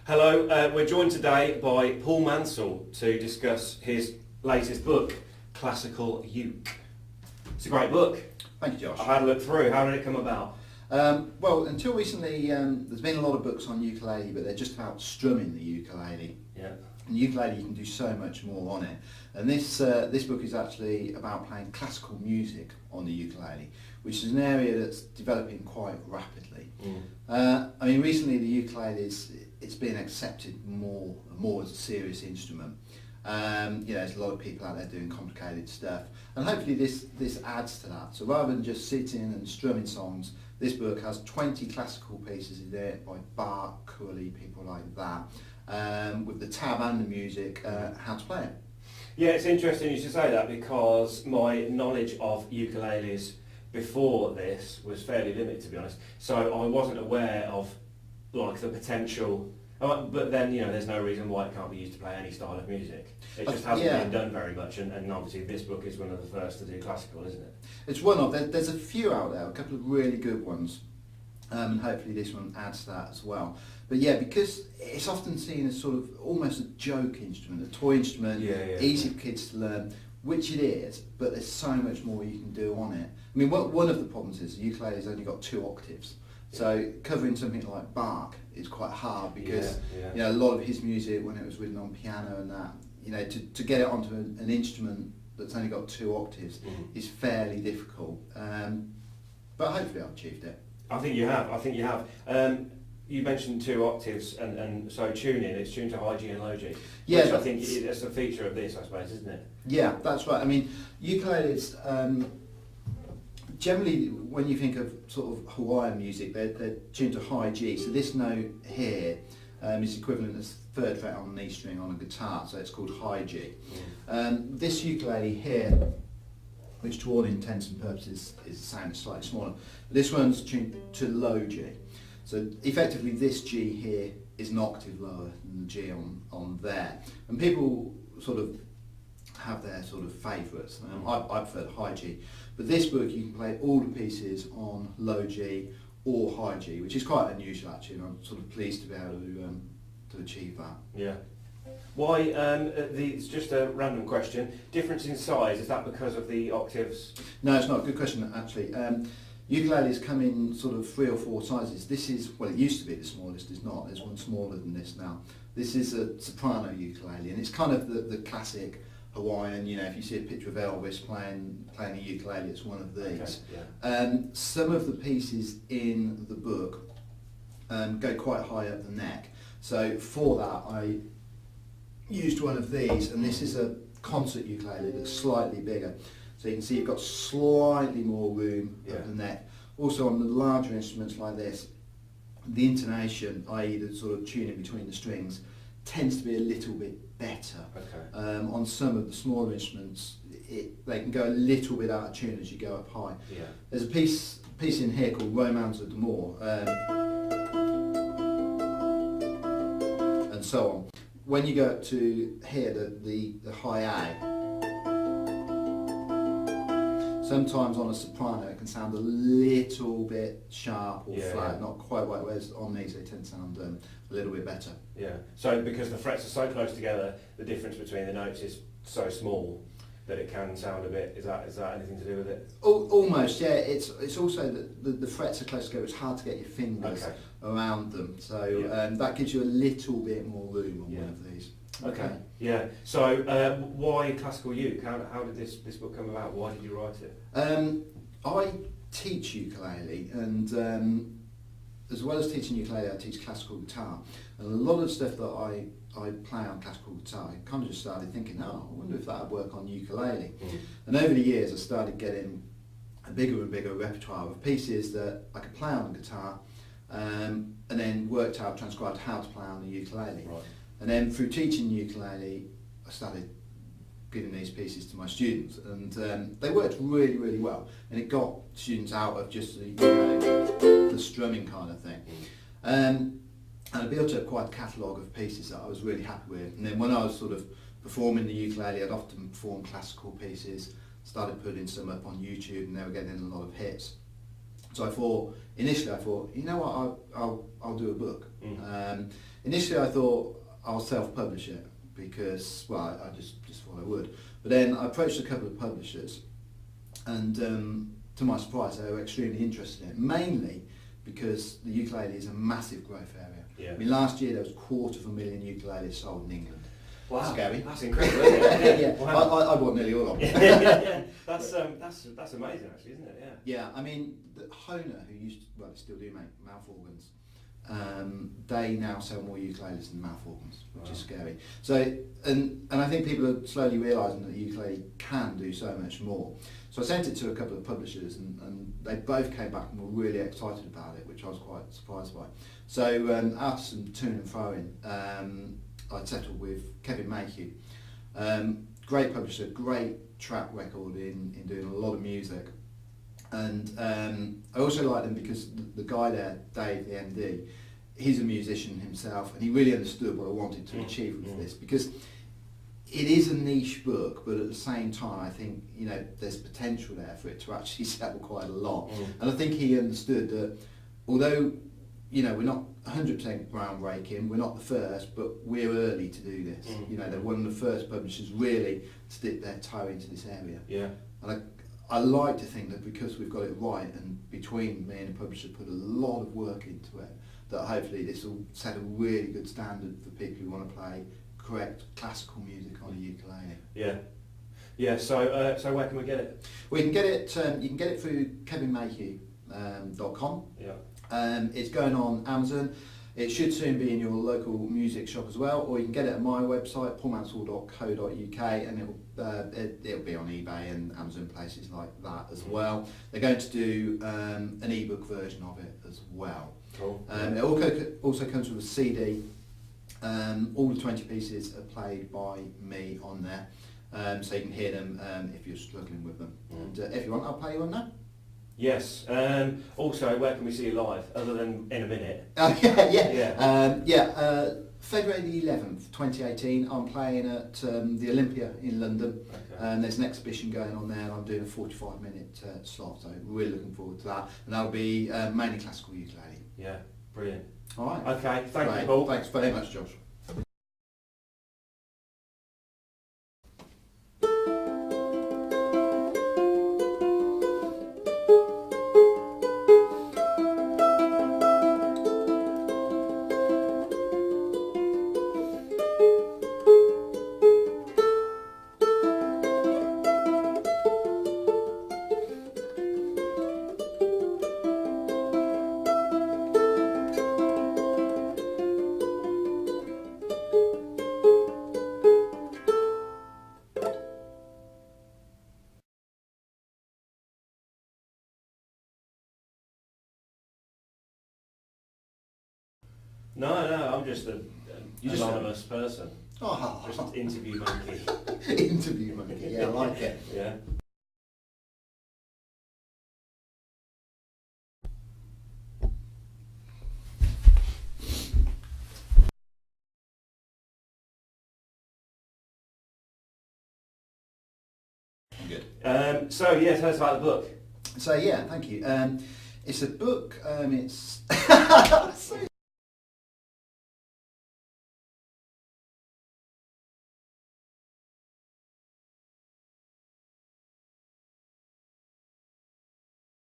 Hello, we're joined today by Paul Mansell to discuss his latest book, Classical Uke. It's a great book. Thank you, Josh. I've had a look through. How did it come about? Well, until recently, there's been a lot of books on ukulele, but they're just about strumming the ukulele. Yeah. And ukulele, you can do so much more on it. And this book is actually about playing classical music on the ukulele, which is an area that's developing quite rapidly. I mean, recently the ukulele it's been accepted more as a serious instrument. You know, there's a lot of people out there doing complicated stuff, and hopefully this adds to that. So rather than just sitting and strumming songs, this book has 20 classical pieces in there by Bach, Cooley, people like that, with the tab and the music, how to play it. Yeah, it's interesting you should say that, because my knowledge of ukuleles before this was fairly limited, to be honest. So I wasn't aware of like the potential. But then, you know, there's no reason why it can't be used to play any style of music. It just hasn't been done very much, and obviously this book is one of the first to do classical, isn't it? It's one of, there's a few out there, a couple of really good ones, and hopefully this one adds to that as well. But yeah, because it's often seen as sort of almost a joke instrument, a toy instrument, easy for kids to learn, which it is, but there's so much more you can do on it. I mean, one of the problems is the ukulele's only got 2 octaves. So covering something like Bach is quite hard because you know, a lot of his music, when it was written on piano and that, you know, to get it onto an instrument that's only got 2 octaves is fairly difficult. But hopefully I've achieved it. I think you have. You mentioned 2 octaves, and so tuning, it's tuned to high G and low G. Yeah, which I think that's a feature of this, I suppose, isn't it? Yeah, that's right. I mean, ukuleles, generally, when you think of sort of Hawaiian music, they're tuned to high G. So this note here is equivalent as 3rd fret on an E string on a guitar, so it's called high G. This ukulele here, which to all intents and purposes is the same, it's slightly smaller, but this one's tuned to low G. So effectively this G here is an octave lower than the G on there. And people sort of have their sort of favourites. I prefer the high G, but this book you can play all the pieces on low G or high G, which is quite unusual actually, and I'm sort of pleased to be able to achieve that. Yeah. Why? It's just a random question. Difference in size, is that because of the octaves? No, it's not. Good question actually. Ukuleles come in sort of 3 or 4 sizes. This is, well, it used to be the smallest, it's not. There's one smaller than this now. This is a soprano ukulele, and it's kind of the classic Hawaiian, you know, if you see a picture of Elvis playing a ukulele, it's one of these. Okay, some of the pieces in the book go quite high up the neck. So for that I used one of these, and this is a concert ukulele that's slightly bigger. So you can see you've got slightly more room up the neck. Also on the larger instruments like this, the intonation, i.e. the sort of tuning between the strings, tends to be a little bit better. Okay. On some of the smaller instruments, they can go a little bit out of tune as you go up high. Yeah. There's a piece in here called Romance of d'Amour, and so on. When you go up to here, the high A, sometimes on a soprano it can sound a little bit sharp or flat, not quite right, whereas on these they tend to sound a little bit better. Yeah, so because the frets are so close together, the difference between the notes is so small that it can sound a bit, is that anything to do with it? Almost, yeah. It's also that the frets are close together, it's hard to get your fingers around them, so that gives you a little bit more room on one of these. Okay. Yeah. So why Classical Uke? How did this book come about? Why did you write it? I teach ukulele, and as well as teaching ukulele, I teach classical guitar. And a lot of the stuff that I play on classical guitar, I kind of just started thinking, oh, I wonder if that would work on ukulele. And over the years, I started getting a bigger and bigger repertoire of pieces that I could play on the guitar, and then worked out, transcribed how to play on the ukulele. Right. And then through teaching ukulele, I started giving these pieces to my students, and they worked really, really well. And it got students out of just the strumming kind of thing. And I built up quite a catalogue of pieces that I was really happy with. And then when I was sort of performing the ukulele, I'd often perform classical pieces, started putting some up on YouTube, and they were getting a lot of hits. So initially I thought, you know what, I'll do a book. Initially I thought I'll self-publish it because, well, I just thought I would. But then I approached a couple of publishers, and to my surprise they were extremely interested in it, mainly because the ukulele is a massive growth area. Yeah. I mean, last year there was 250,000 ukuleles sold in England. Wow, scary. That's incredible, isn't it? Yeah. Wow. I bought nearly all of them. Yeah. That's amazing, actually, isn't it? Yeah. Yeah, I mean, the Hohner, who used to, well, they still do make mouth organs, they now sell more ukuleles than mouth organs, which is scary. So, and I think people are slowly realising that the ukulele can do so much more. So I sent it to a couple of publishers, and they both came back and were really excited about it, which I was quite surprised by. So after some to and froing, I settled with Kevin Mayhew. Great publisher, great track record in doing a lot of music. And I also like them because the guy there, Dave, the MD, he's a musician himself, and he really understood what I wanted to achieve with this, because it is a niche book, but at the same time I think, you know, there's potential there for it to actually sell quite a lot. And I think he understood that although, you know, we're not 100% groundbreaking, we're not the first, but we're early to do this. You know, they're one of the first publishers really to dip their toe into this area. Yeah. And I like to think that because we've got it right, and between me and the publisher put a lot of work into it, that hopefully this will set a really good standard for people who want to play correct classical music on a ukulele. Yeah. Yeah, so where can we get it? Well, you can get it through kevinmayhew.com. Yeah. It's going on Amazon. It should soon be in your local music shop as well, or you can get it at my website, paulmansell.co.uk, and it'll be on eBay and Amazon, places like that as well. They're going to do an ebook version of it as well. Cool. It also comes with a CD. All the 20 pieces are played by me on there, so you can hear them if you're struggling with them. And if you want, I'll play you one now. Yes. Also, where can we see you live, other than in a minute? February the 11th, 2018, I'm playing at the Olympia in London. Okay. There's an exhibition going on there, and I'm doing a 45-minute slot, so we're really looking forward to that. And that'll be mainly classical ukulele. Yeah, brilliant. All right. Okay, thank you, Paul. Thanks very much, Josh. No, I'm just an anonymous person. Oh, Just an interview monkey. interview monkey. Yeah, I like it. Yeah. Good. So yeah, tell us about the book. So yeah, thank you. It's a book. It's